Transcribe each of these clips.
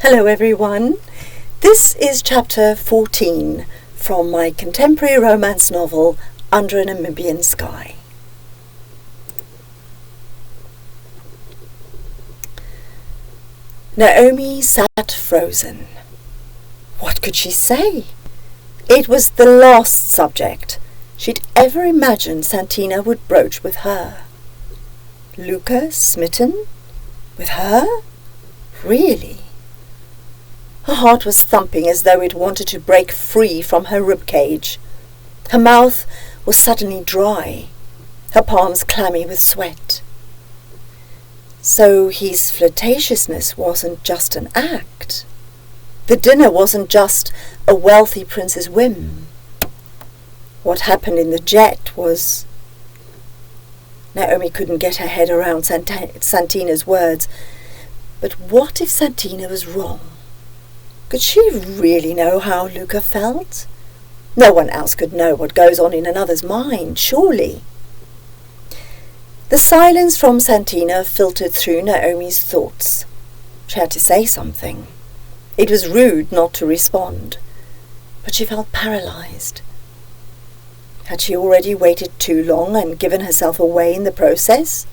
Hello everyone. This is chapter 14 from my contemporary romance novel Under a Namibian Sky. Naomi sat frozen. What could she say? It was the last subject she'd ever imagined Santina would broach with her. Luca smitten? With her? Really? Her heart was thumping as though it wanted to break free from her ribcage. Her mouth was suddenly dry, her palms clammy with sweat. So his flirtatiousness wasn't just an act. The dinner wasn't just a wealthy prince's whim. What happened in the jet was... Naomi couldn't get her head around Santina's words. But what if Santina was wrong? Could she really know how Luca felt? No one else could know what goes on in another's mind, surely. The silence from Santina filtered through Naomi's thoughts. She had to say something. It was rude not to respond, but she felt paralyzed. Had she already waited too long and given herself away in the process?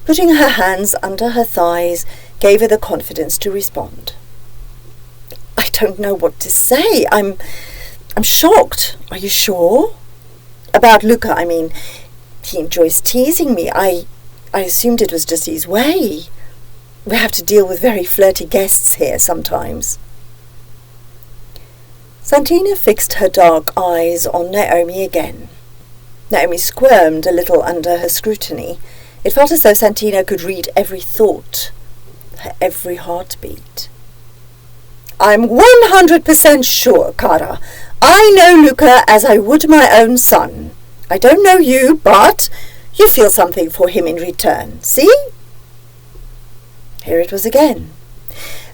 Putting her hands under her thighs gave her the confidence to respond. I don't know what to say. I'm shocked. Are you sure? About Luca, I mean. He enjoys teasing me. I assumed it was just his way. We have to deal with very flirty guests here sometimes. Santina fixed her dark eyes on Naomi again. Naomi squirmed a little under her scrutiny. It felt as though Santina could read every thought, her every heartbeat. I'm 100% sure, Cara. I know Luca as I would my own son. I don't know you, but you feel something for him in return, see? Here it was again.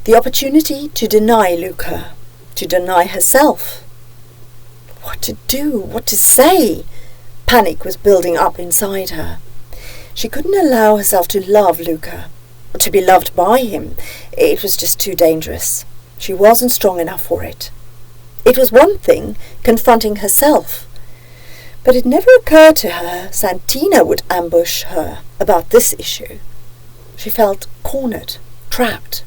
The opportunity to deny Luca, to deny herself. What to do, what to say? Panic was building up inside her. She couldn't allow herself to love Luca, or to be loved by him. It was just too dangerous. She wasn't strong enough for it. It was one thing, confronting herself. But it never occurred to her Santina would ambush her about this issue. She felt cornered, trapped.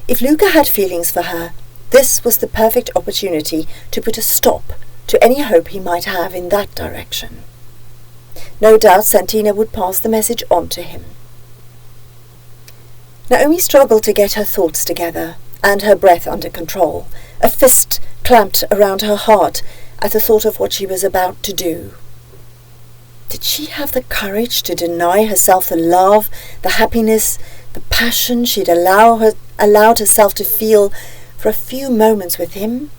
If Luca had feelings for her, this was the perfect opportunity to put a stop to any hope he might have in that direction. No doubt Santina would pass the message on to him. Naomi struggled to get her thoughts together and her breath under control. A fist clamped around her heart at the thought of what she was about to do. Did she have the courage to deny herself the love, the happiness, the passion she'd allowed herself to feel for a few moments with him?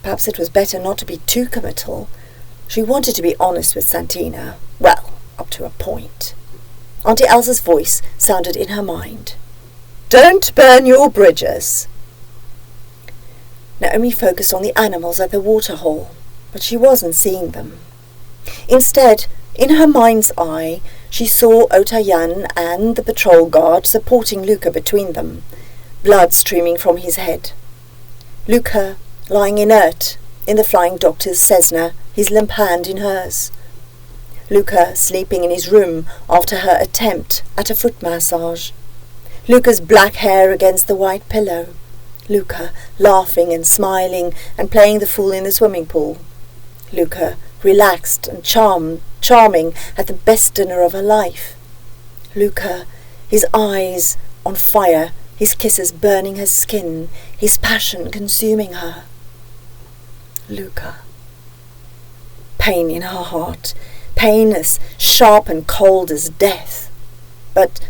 Perhaps it was better not to be too committal. She wanted to be honest with Santina. Well, up to a point. Auntie Elsa's voice sounded in her mind. Don't burn your bridges. Naomi focused on the animals at the waterhole, but she wasn't seeing them. Instead, in her mind's eye, she saw Otayan and the patrol guard supporting Luca between them, blood streaming from his head. Luca lying inert in the flying doctor's Cessna, his limp hand in hers. Luca sleeping in his room after her attempt at a foot massage. Luca's black hair against the white pillow. Luca laughing and smiling and playing the fool in the swimming pool. Luca relaxed and charming at the best dinner of her life. Luca, his eyes on fire, his kisses burning her skin, his passion consuming her. Luca. Pain in her heart, pain as sharp and cold as death. But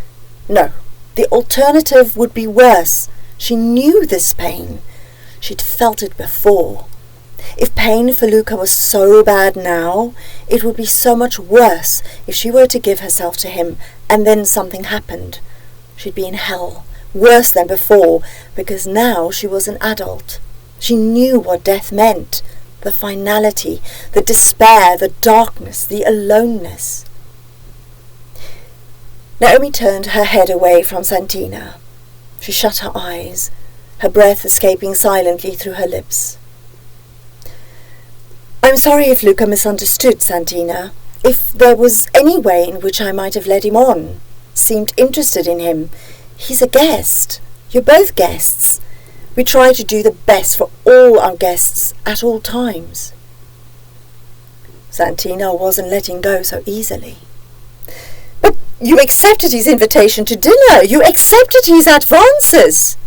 no, the alternative would be worse. She knew this pain. She'd felt it before. If pain for Luca was so bad now, it would be so much worse if she were to give herself to him and then something happened. She'd be in hell, worse than before, because now she was an adult. She knew what death meant, the finality, the despair, the darkness, the aloneness. Naomi turned her head away from Santina. She shut her eyes, her breath escaping silently through her lips. "I'm sorry if Luca misunderstood, Santina. If there was any way in which I might have led him on, seemed interested in him. He's a guest. You're both guests. We try to do the best for all our guests at all times." Santina wasn't letting go so easily. "But you accepted his invitation to dinner. You accepted his advances."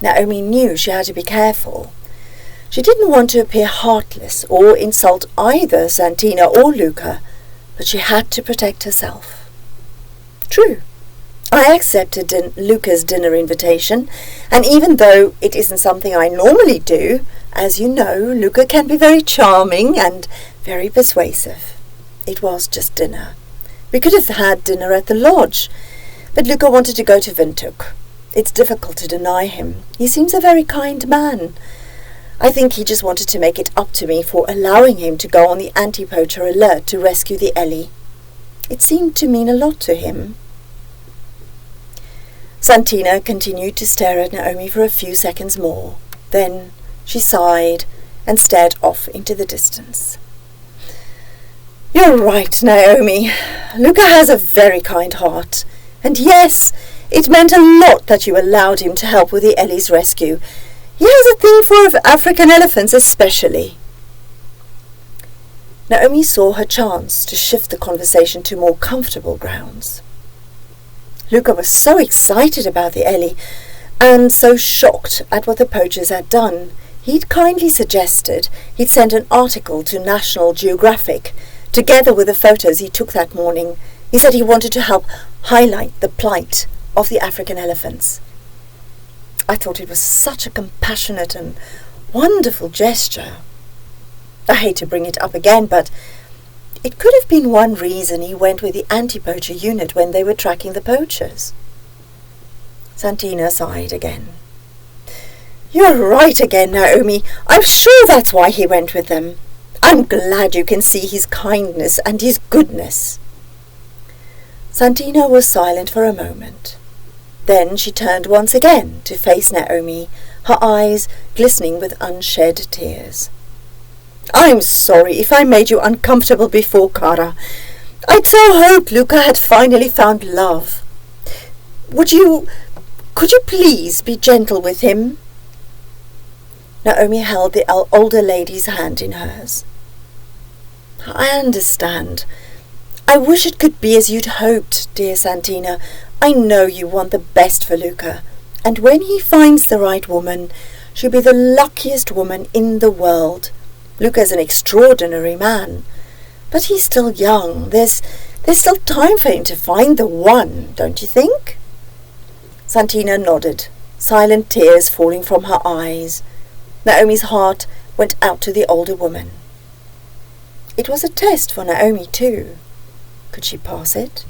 Naomi knew she had to be careful. She didn't want to appear heartless or insult either Santina or Luca, but she had to protect herself. "True, I accepted Luca's dinner invitation, and even though it isn't something I normally do, as you know, Luca can be very charming and very persuasive. It was just dinner. We could have had dinner at the lodge, but Luca wanted to go to Windhoek. It's difficult to deny him. He seems a very kind man. I think he just wanted to make it up to me for allowing him to go on the anti-poacher alert to rescue the Ellie. It seemed to mean a lot to him." Santina continued to stare at Naomi for a few seconds more. Then she sighed and stared off into the distance. "You're right, Naomi. Luca has a very kind heart. And yes, it meant a lot that you allowed him to help with the Ellie's rescue. He has a thing for African elephants especially." Naomi saw her chance to shift the conversation to more comfortable grounds. Luca was so excited about the Ellie, and so shocked at what the poachers had done, he'd kindly suggested he'd send an article to National Geographic, together with the photos he took that morning. He said he wanted to help highlight the plight of the African elephants. I thought it was such a compassionate and wonderful gesture. I hate to bring it up again, but it could have been one reason he went with the anti-poacher unit when they were tracking the poachers. Santina sighed again. "You're right again, Naomi. I'm sure that's why he went with them. I'm glad you can see his kindness and his goodness." Santina was silent for a moment. Then she turned once again to face Naomi, her eyes glistening with unshed tears. "I'm sorry if I made you uncomfortable before, Cara. I'd so hoped Luca had finally found love. Could you please be gentle with him?" Naomi held the older lady's hand in hers. "I understand. I wish it could be as you'd hoped, dear Santina. I know you want the best for Luca, and when he finds the right woman, she'll be the luckiest woman in the world. Luca's an extraordinary man, but he's still young. There's still time for him to find the one, don't you think?" Santina nodded, silent tears falling from her eyes. Naomi's heart went out to the older woman. It was a test for Naomi too. Could she pass it?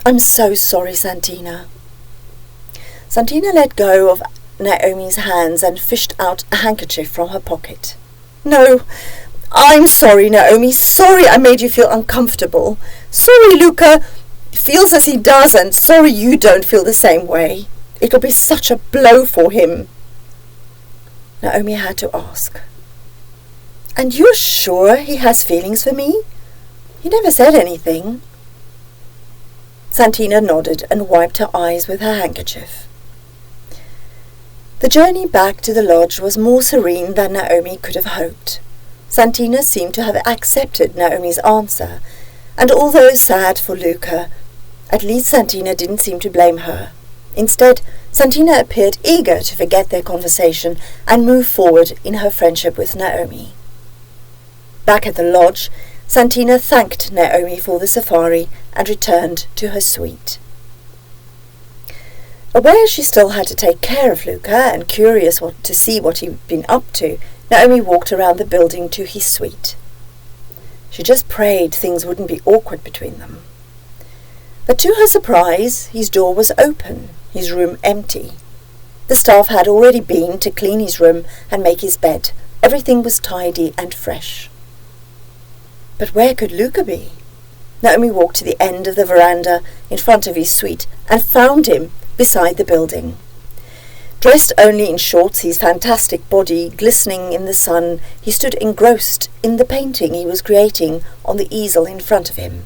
"I'm so sorry, Santina." Santina let go of Naomi's hands and fished out a handkerchief from her pocket. "No, I'm sorry, Naomi. Sorry I made you feel uncomfortable. Sorry Luca feels as he does, and sorry you don't feel the same way. It'll be such a blow for him." Naomi had to ask, "And you're sure he has feelings for me? He never said anything." Santina nodded and wiped her eyes with her handkerchief. The journey back to the lodge was more serene than Naomi could have hoped. Santina seemed to have accepted Naomi's answer, and although sad for Luca, at least Santina didn't seem to blame her. Instead, Santina appeared eager to forget their conversation and move forward in her friendship with Naomi. Back at the lodge, Santina thanked Naomi for the safari and returned to her suite. Aware she still had to take care of Luca and curious to see what he'd been up to, Naomi walked around the building to his suite. She just prayed things wouldn't be awkward between them. But to her surprise, his door was open, his room empty. The staff had already been to clean his room and make his bed. Everything was tidy and fresh. But where could Luca be? Naomi walked to the end of the veranda in front of his suite and found him beside the building. Dressed only in shorts, his fantastic body glistening in the sun, he stood engrossed in the painting he was creating on the easel in front of him.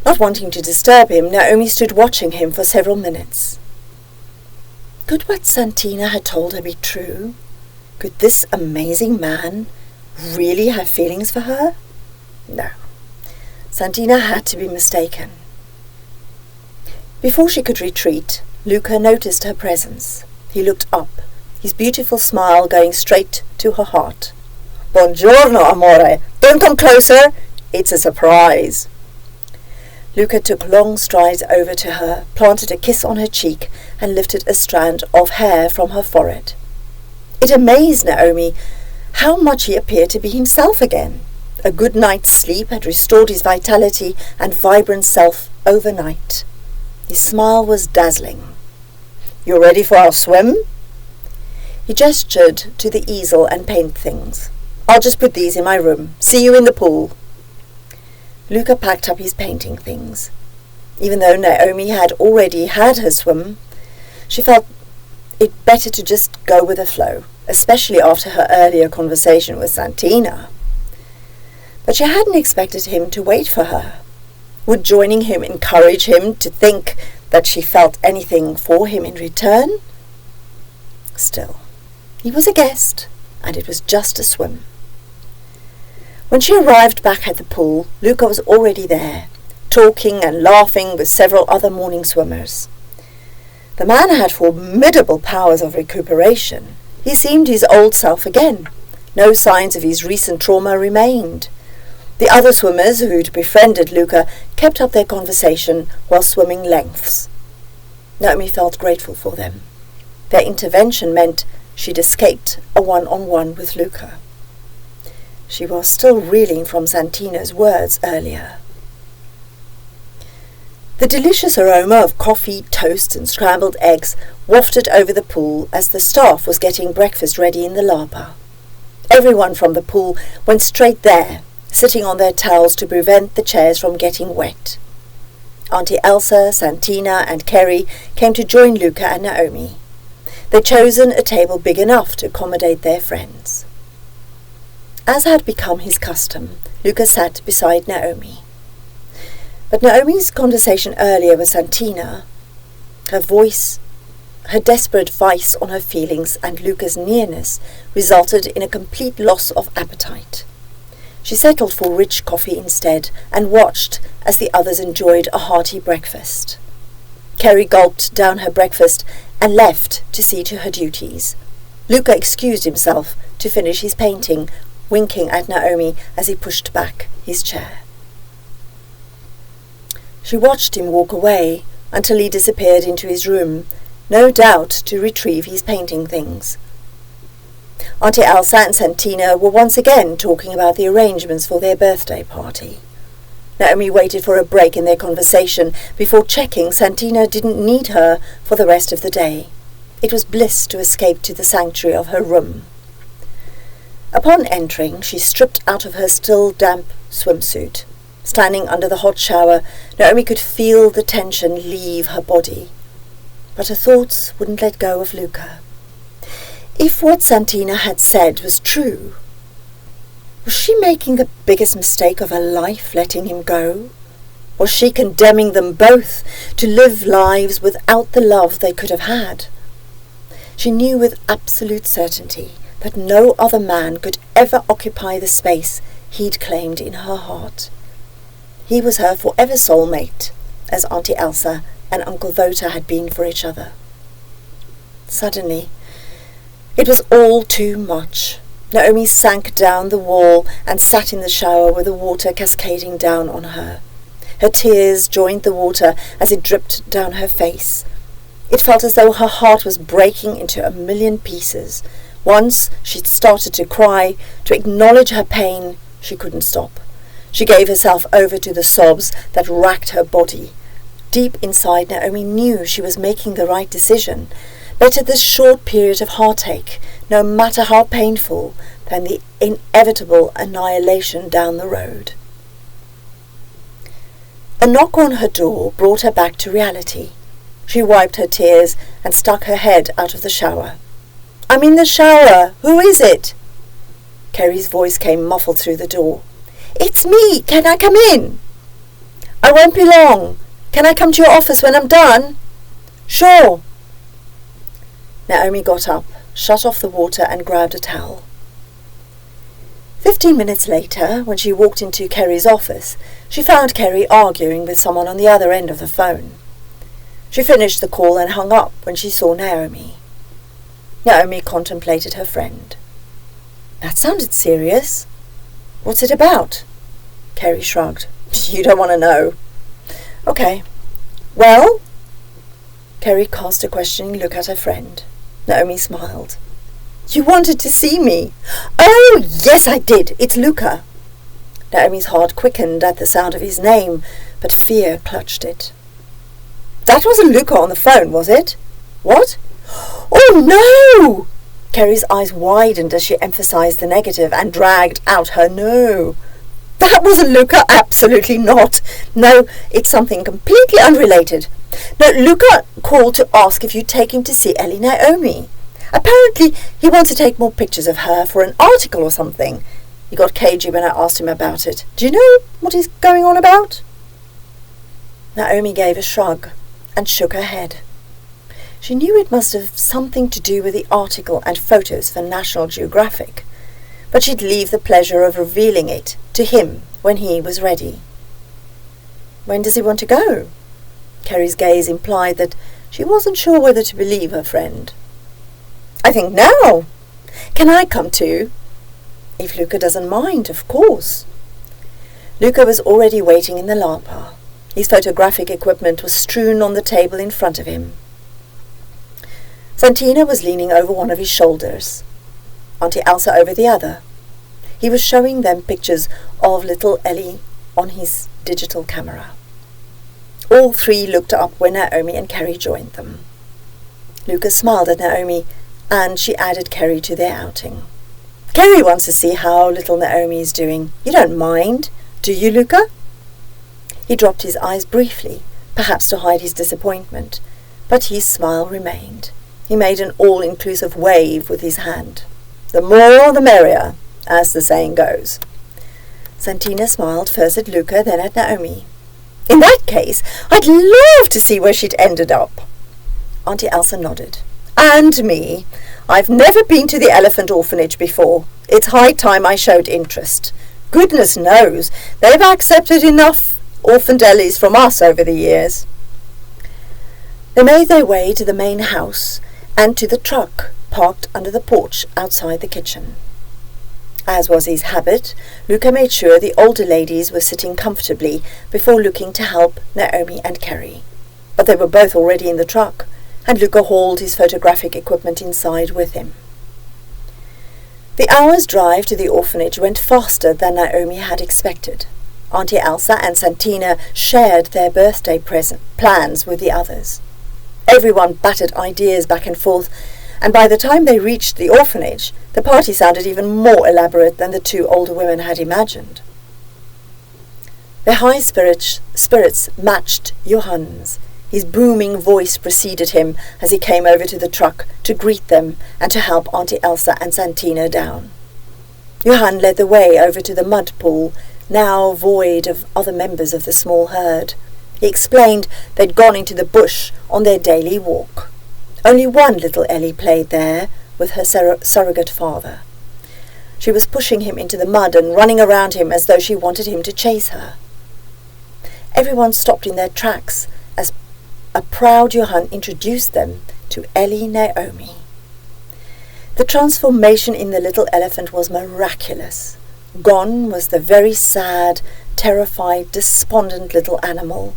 Not wanting to disturb him, Naomi stood watching him for several minutes. Could what Santina had told her be true? Could this amazing man really have feelings for her? No. Santina had to be mistaken. Before she could retreat, Luca noticed her presence. He looked up, his beautiful smile going straight to her heart. "Buongiorno, amore. Don't come closer. It's a surprise." Luca took long strides over to her, planted a kiss on her cheek, and lifted a strand of hair from her forehead. It amazed Naomi how much he appeared to be himself again. A good night's sleep had restored his vitality and vibrant self overnight. His smile was dazzling. "You ready for our swim?" He gestured to the easel and paint things. "I'll just put these in my room. See you in the pool." Luca packed up his painting things. Even though Naomi had already had her swim, she felt it better to just go with the flow, especially after her earlier conversation with Santina. But she hadn't expected him to wait for her. Would joining him encourage him to think that she felt anything for him in return? Still, he was a guest, and it was just a swim. When she arrived back at the pool, Luca was already there, talking and laughing with several other morning swimmers. The man had formidable powers of recuperation. He seemed his old self again. No signs of his recent trauma remained. The other swimmers who'd befriended Luca kept up their conversation while swimming lengths. Naomi felt grateful for them. Their intervention meant she'd escaped a one-on-one with Luca. She was still reeling from Santina's words earlier. The delicious aroma of coffee, toast and scrambled eggs wafted over the pool as the staff was getting breakfast ready in the lapa. Everyone from the pool went straight there, sitting on their towels to prevent the chairs from getting wet. Auntie Elsa, Santina and Kerry came to join Luca and Naomi. They'd chosen a table big enough to accommodate their friends. As had become his custom, Luca sat beside Naomi. But Naomi's conversation earlier with Santina, her voice, her desperate vice on her feelings and Luca's nearness resulted in a complete loss of appetite. She settled for rich coffee instead and watched as the others enjoyed a hearty breakfast. Kerry gulped down her breakfast and left to see to her duties. Luca excused himself to finish his painting, winking at Naomi as he pushed back his chair. She watched him walk away until he disappeared into his room, no doubt to retrieve his painting things. Auntie Elsa and Santina were once again talking about the arrangements for their birthday party. Naomi waited for a break in their conversation before checking Santina didn't need her for the rest of the day. It was bliss to escape to the sanctuary of her room. Upon entering, she stripped out of her still damp swimsuit. Standing under the hot shower, Naomi could feel the tension leave her body. But her thoughts wouldn't let go of Luca. If what Santina had said was true, was she making the biggest mistake of her life letting him go? Was she condemning them both to live lives without the love they could have had? She knew with absolute certainty that no other man could ever occupy the space he'd claimed in her heart. He was her forever soulmate, as Auntie Elsa and Uncle Vota had been for each other. Suddenly, it was all too much. Naomi sank down the wall and sat in the shower with the water cascading down on her. Her tears joined the water as it dripped down her face. It felt as though her heart was breaking into a million pieces. Once she'd started to cry, to acknowledge her pain, she couldn't stop. She gave herself over to the sobs that racked her body. Deep inside, Naomi knew she was making the right decision. Better this short period of heartache, no matter how painful, than the inevitable annihilation down the road. A knock on her door brought her back to reality. She wiped her tears and stuck her head out of the shower. "I'm in the shower. Who is it?" Kerry's voice came muffled through the door. "It's me. Can I come in?" "I won't be long. Can I come to your office when I'm done?" "Sure." Naomi got up, shut off the water and grabbed a towel. 15 minutes later, when she walked into Kerry's office, she found Kerry arguing with someone on the other end of the phone. She finished the call and hung up when she saw Naomi. Naomi contemplated her friend. "That sounded serious. What's it about?" Kerry shrugged. "You don't want to know." "Okay. Well?" Kerry cast a questioning look at her friend. Naomi smiled. "You wanted to see me?" "Oh, yes, I did. It's Luca." Naomi's heart quickened at the sound of his name, but fear clutched it. "That wasn't Luca on the phone, was it?" "What?" "Oh, no!" Kerry's eyes widened as she emphasized the negative and dragged out her no. "That wasn't Luca, absolutely not. No, it's something completely unrelated. No, Luca called to ask if you'd take him to see Ellie Naomi. Apparently, he wants to take more pictures of her for an article or something. He got cagey when I asked him about it. Do you know what he's going on about?" Naomi gave a shrug and shook her head. She knew it must have something to do with the article and photos for National Geographic, but she'd leave the pleasure of revealing it to him when he was ready. "When does he want to go?" Kerry's gaze implied that she wasn't sure whether to believe her friend. "I think now. Can I come too?" "If Luca doesn't mind, of course." Luca was already waiting in the lapa. His photographic equipment was strewn on the table in front of him. Santina was leaning over one of his shoulders, Auntie Elsa over the other. He was showing them pictures of little Ellie on his digital camera. All three looked up when Naomi and Kerry joined them. Luca smiled at Naomi, and she added Kerry to their outing. "Kerry wants to see how little Naomi is doing. You don't mind, do you, Luca?" He dropped his eyes briefly, perhaps to hide his disappointment, but his smile remained. He made an all-inclusive wave with his hand. "The more the merrier, as the saying goes." Santina smiled first at Luca, then at Naomi. "In that case, I'd love to see where she'd ended up." Auntie Elsa nodded. "And me. I've never been to the elephant orphanage before. It's high time I showed interest. Goodness knows, they've accepted enough orphan Ellies from us over the years." They made their way to the main house and to the truck parked under the porch outside the kitchen. As was his habit, Luca made sure the older ladies were sitting comfortably before looking to help Naomi and Kerry. But they were both already in the truck, and Luca hauled his photographic equipment inside with him. The hour's drive to the orphanage went faster than Naomi had expected. Auntie Elsa and Santina shared their birthday plans with the others. Everyone batted ideas back and forth, and by the time they reached the orphanage, the party sounded even more elaborate than the two older women had imagined. Their high spirits matched Johann's. His booming voice preceded him as he came over to the truck to greet them and to help Auntie Elsa and Santina down. Johann led the way over to the mud pool, now void of other members of the small herd. He explained they'd gone into the bush on their daily walk. Only one little Ellie played there with her surrogate father. She was pushing him into the mud and running around him as though she wanted him to chase her. Everyone stopped in their tracks as a proud Johann introduced them to Ellie Naomi. The transformation in the little elephant was miraculous. Gone was the very sad, terrified, despondent little animal.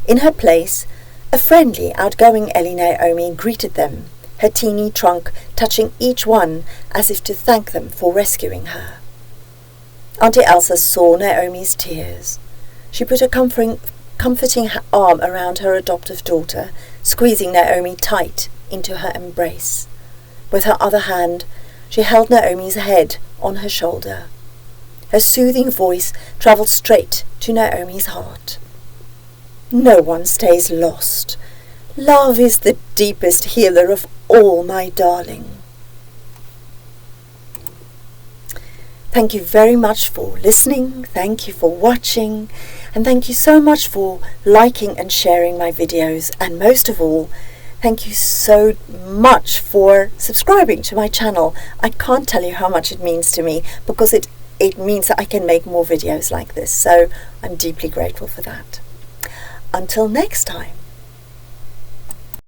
In her place, a friendly, outgoing Ellie Naomi greeted them, her teeny trunk touching each one as if to thank them for rescuing her. Auntie Elsa saw Naomi's tears. She put a comforting arm around her adoptive daughter, squeezing Naomi tight into her embrace. With her other hand, she held Naomi's head on her shoulder. Her soothing voice travelled straight to Naomi's heart. no one stays lost. Love is the deepest healer of all, my darling. Thank you very much for listening, thank you for watching, and thank you so much for liking and sharing my videos, and most of all, thank you so much for subscribing to my channel. I can't tell you how much it means to me, because it means that I can make more videos like this, so I'm deeply grateful for that. Until next time.